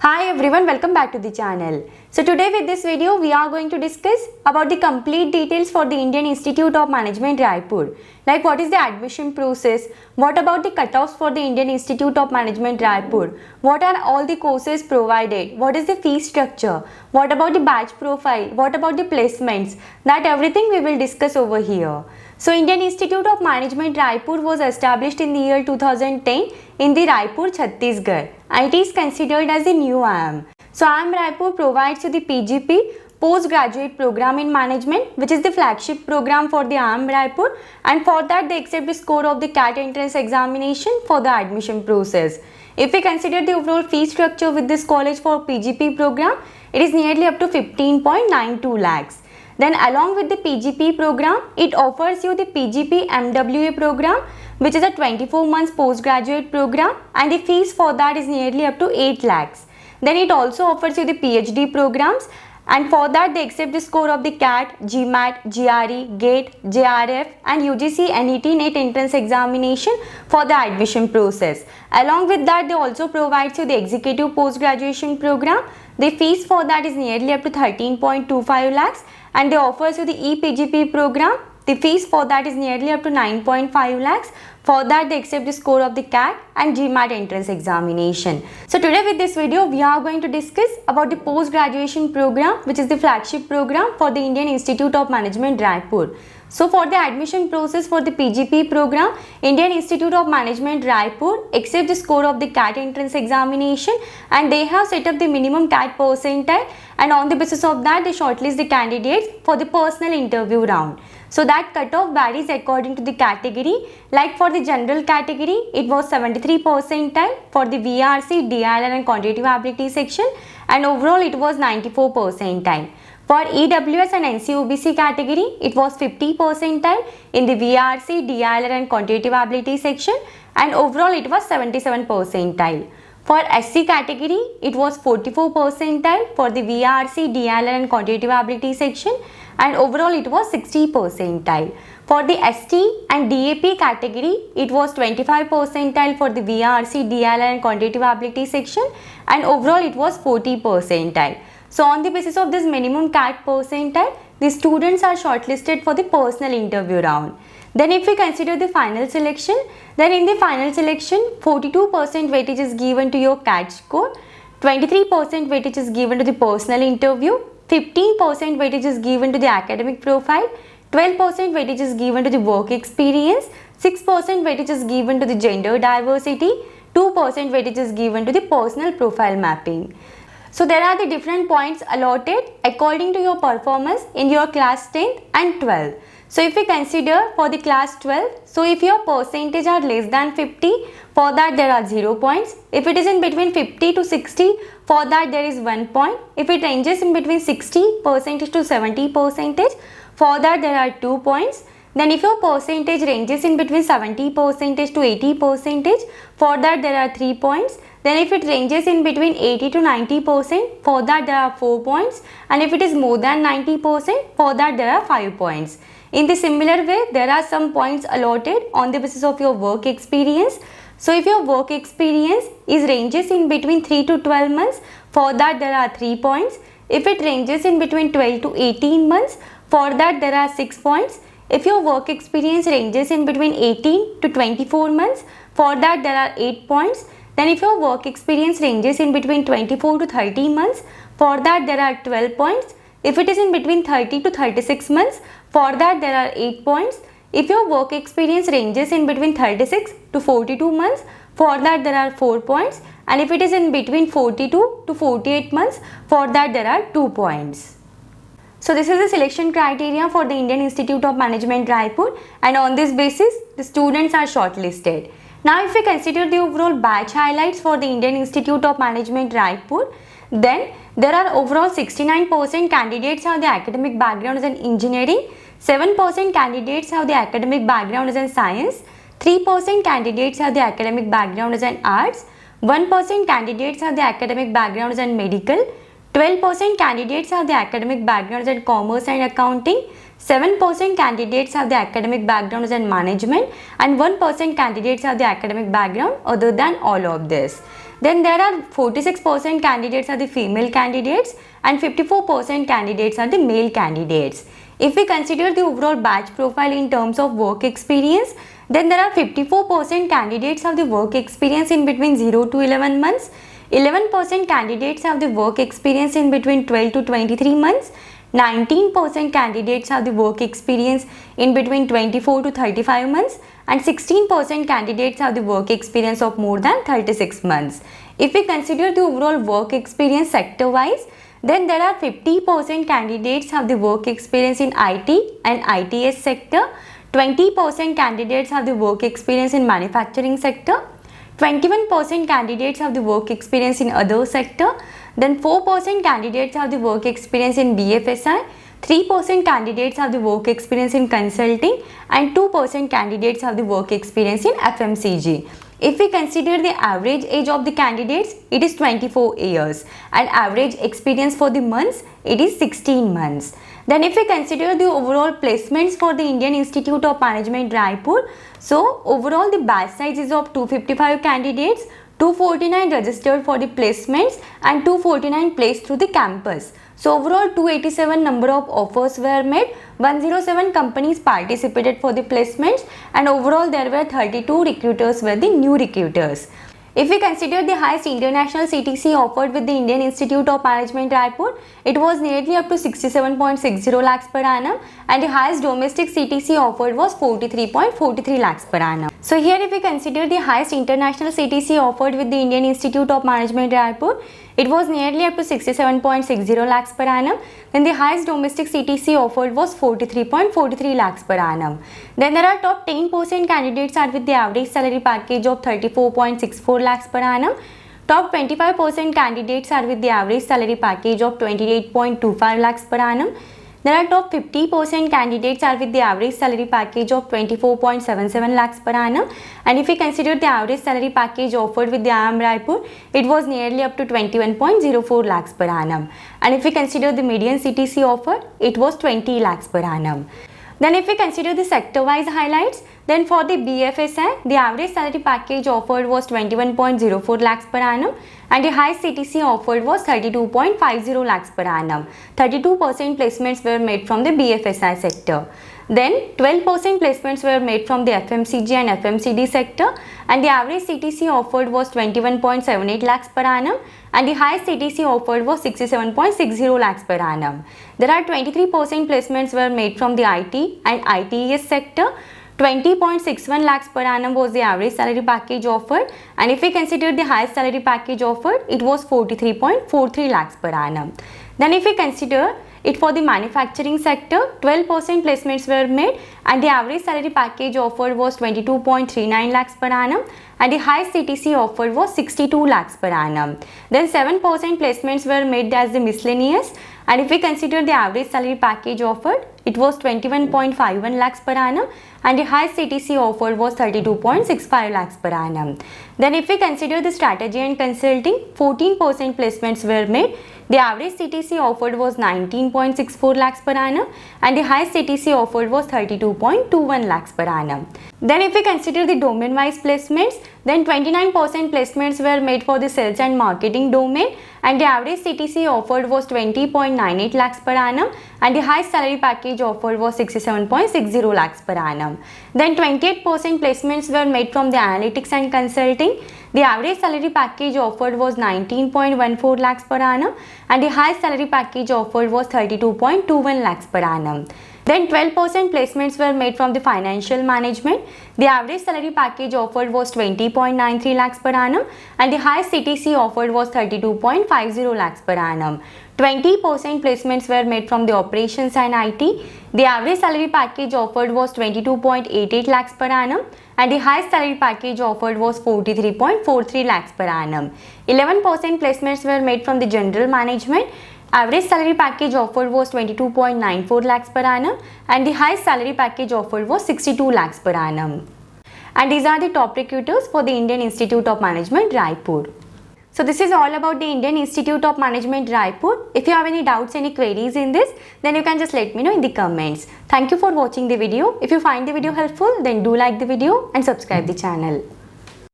Hi everyone, welcome back to the channel. So today with this video we are going to discuss about the complete details for the Indian Institute of Management Raipur. Like what is the admission process, what about the cutoffs for the Indian Institute of Management Raipur, what are all the courses provided, what is the fee structure, what about the batch profile, what about the placements, that everything we will discuss over here. So Indian Institute of Management Raipur was established in the year 2010 in the Raipur, Chhattisgarh. It is considered as the new IIM. So IIM Raipur provides you the PGP, postgraduate program in management, which is the flagship program for the IIM Raipur, and for that they accept the score of the CAT entrance examination for the admission process. If we consider the overall fee structure with this college for PGP program, it is nearly up to 15.92 lakhs. Then along with the PGP program, it offers you the PGP MWA program, which is a 24 months postgraduate program, and the fees for that is nearly up to 8 lakhs. Then it also offers you the PhD programs, and for that they accept the score of the CAT, GMAT, GRE, GATE, JRF and UGC NET NET entrance examination for the admission process. Along with that they also provide you the executive post-graduation program. The fees for that is nearly up to 13.25 lakhs, and they offers you the ePGP program. The fees for that is nearly up to 9.5 lakhs. For that they accept the score of the CAT and GMAT entrance examination. So today with this video we are going to discuss about the post-graduation program, which is the flagship program for the Indian Institute of Management Raipur. So for the admission process for the PGP program, Indian Institute of Management Raipur accept the score of the CAT entrance examination, and they have set up the minimum CAT percentile, and on the basis of that they shortlist the candidates for the personal interview round. So that cutoff varies according to the category. Like for the general category, it was 73 percentile for the VRC, DILR and quantitative ability section, and overall it was 94 percentile. For EWS and NCOBC category, it was 50 percentile in the VRC, DILR and quantitative ability section, and overall it was 77 percentile. For SC category, it was 44 percentile for the VRC, DILR and quantitative ability section, and overall it was 60 percentile. For the ST and DAP category, it was 25 percentile for the VRC, DILR and quantitative ability section, and overall it was 40 percentile. So on the basis of this minimum CAT percentile, the students are shortlisted for the personal interview round. Then if we consider the final selection, then in the final selection, 42% weightage is given to your CAT score, 23% weightage is given to the personal interview, 15% weightage is given to the academic profile, 12% weightage is given to the work experience, 6% weightage is given to the gender diversity, 2% weightage is given to the personal profile mapping. So there are the different points allotted according to your performance in your class 10th and 12th. So if we consider for the class 12, so if your percentage are less than 50, for that there are 0 points. If it is in between 50 to 60, for that there is 1 point. If it ranges in between 60% to 70%, for that there are 2 points. Then if your percentage ranges in between 70% to 80%, for that there are 3 points. Then if it ranges in between 80 to 90%, for that there are 4 points. And if it is more than 90%, for that there are 5 points. In the similar way, there are some points allotted on the basis of your work experience. So if your work experience is ranges in between 3 to 12 months, for that there are 3 points. If it ranges in between 12 to 18 months, for that there are 6 points. If your work experience ranges in between 18 to 24 months, for that there are 8 points. Then if your work experience ranges in between 24 to 30 months, for that there are 12 points. If it is in between 30 to 36 months, for that there are 8 points. If your work experience ranges in between 36 to 42 months, for that there are 4 points. And if it is in between 42 to 48 months, for that there are 2 points. So this is the selection criteria for the Indian Institute of Management Raipur, and on this basis the students are shortlisted. Now if we consider the overall batch highlights for the Indian Institute of Management Raipur, then there are overall 69% candidates have the academic background as in engineering, 7% candidates have the academic background as in science, 3% candidates have the academic background as in arts, 1% candidates have the academic background as in medical, 12% candidates have the academic background as in commerce and accounting, 7% candidates have the academic background in management, and 1% candidates have the academic background other than all of this. Then there are 46% candidates are the female candidates and 54% candidates are the male candidates. If we consider the overall batch profile in terms of work experience, then there are 54% candidates have the work experience in between 0 to 11 months, 11% candidates have the work experience in between 12 to 23 months, 19% candidates have the work experience in between 24 to 35 months, and 16% candidates have the work experience of more than 36 months. If we consider the overall work experience sector wise, then there are 50% candidates have the work experience in IT and ITS sector, 20% candidates have the work experience in manufacturing sector, 21% candidates have the work experience in other sector, then 4% candidates have the work experience in BFSI, 3% candidates have the work experience in consulting, and 2% candidates have the work experience in FMCG. If we consider the average age of the candidates, it is 24 years and average experience for the months, it is 16 months. Then if we consider the overall placements for the Indian Institute of Management Raipur, so overall the batch size is of 255 candidates, 249 registered for the placements and 249 placed through the campus. So overall 287 number of offers were made, 107 companies participated for the placements, and overall there were 32 recruiters were the new recruiters. If we consider the highest international CTC offered with the Indian Institute of Management Raipur, it was nearly up to 67.60 lakhs per annum, and the highest domestic CTC offered was 43.43 lakhs per annum. So here if we consider the highest international CTC offered with the Indian Institute of Management Raipur, it was nearly up to 67.60 lakhs per annum. Then the highest domestic CTC offered was 43.43 lakhs per annum. Then there are top 10% candidates are with the average salary package of 34.64 lakhs per annum. Top 25% candidates are with the average salary package of 28.25 lakhs per annum. There are top 50% candidates are with the average salary package of 24.77 lakhs per annum, and if we consider the average salary package offered with the IIM Raipur, it was nearly up to 21.04 lakhs per annum, and if we consider the median CTC offered, it was 20 lakhs per annum. Then if we consider the sector-wise highlights, then for the BFSI, the average salary package offered was 21.04 lakhs per annum and the highest CTC offered was 32.50 lakhs per annum. 32% placements were made from the BFSI sector. Then 12% placements were made from the FMCG and FMCD sector, and the average CTC offered was 21.78 lakhs per annum and the highest CTC offered was 67.60 lakhs per annum. There are 23% placements were made from the IT and ITES sector. 20.61 lakhs per annum was the average salary package offered, and if we consider the highest salary package offered, it was 43.43 lakhs per annum. Then if we consider it for the manufacturing sector, 12% placements were made and the average salary package offered was 22.39 lakhs per annum and the highest CTC offered was 62 lakhs per annum. Then 7% placements were made as the miscellaneous, and if we consider the average salary package offered, it was 21.51 lakhs per annum and the highest CTC offered was 32.65 lakhs per annum. Then if we consider the strategy and consulting, 14% placements were made. The average CTC offered was 19.64 lakhs per annum and the highest CTC offered was 32.21 lakhs per annum. Then if we consider the domain-wise placements, then 29% placements were made for the sales and marketing domain and the average CTC offered was 20.98 lakhs per annum and the highest salary package offered was 67.60 lakhs per annum. Then 28% placements were made from the analytics and consulting. The average salary package offered was 19.14 lakhs per annum and the highest salary package offered was 32.21 lakhs per annum. Then 12% placements were made from the financial management. The average salary package offered was 20.93 lakhs per annum and the highest CTC offered was 32.50 lakhs per annum. 20% placements were made from the operations and IT. The average salary package offered was 22.88 lakhs per annum and the highest salary package offered was 43.43 lakhs per annum. 11% placements were made from the general management. Average salary package offered was 22.94 lakhs per annum and the highest salary package offered was 62 lakhs per annum. And these are the top recruiters for the Indian Institute of Management Raipur. So this is all about the Indian Institute of Management Raipur. If you have any doubts, any queries in this, then you can just let me know in the comments. Thank you for watching the video. If you find the video helpful, then do like the video and subscribe the channel.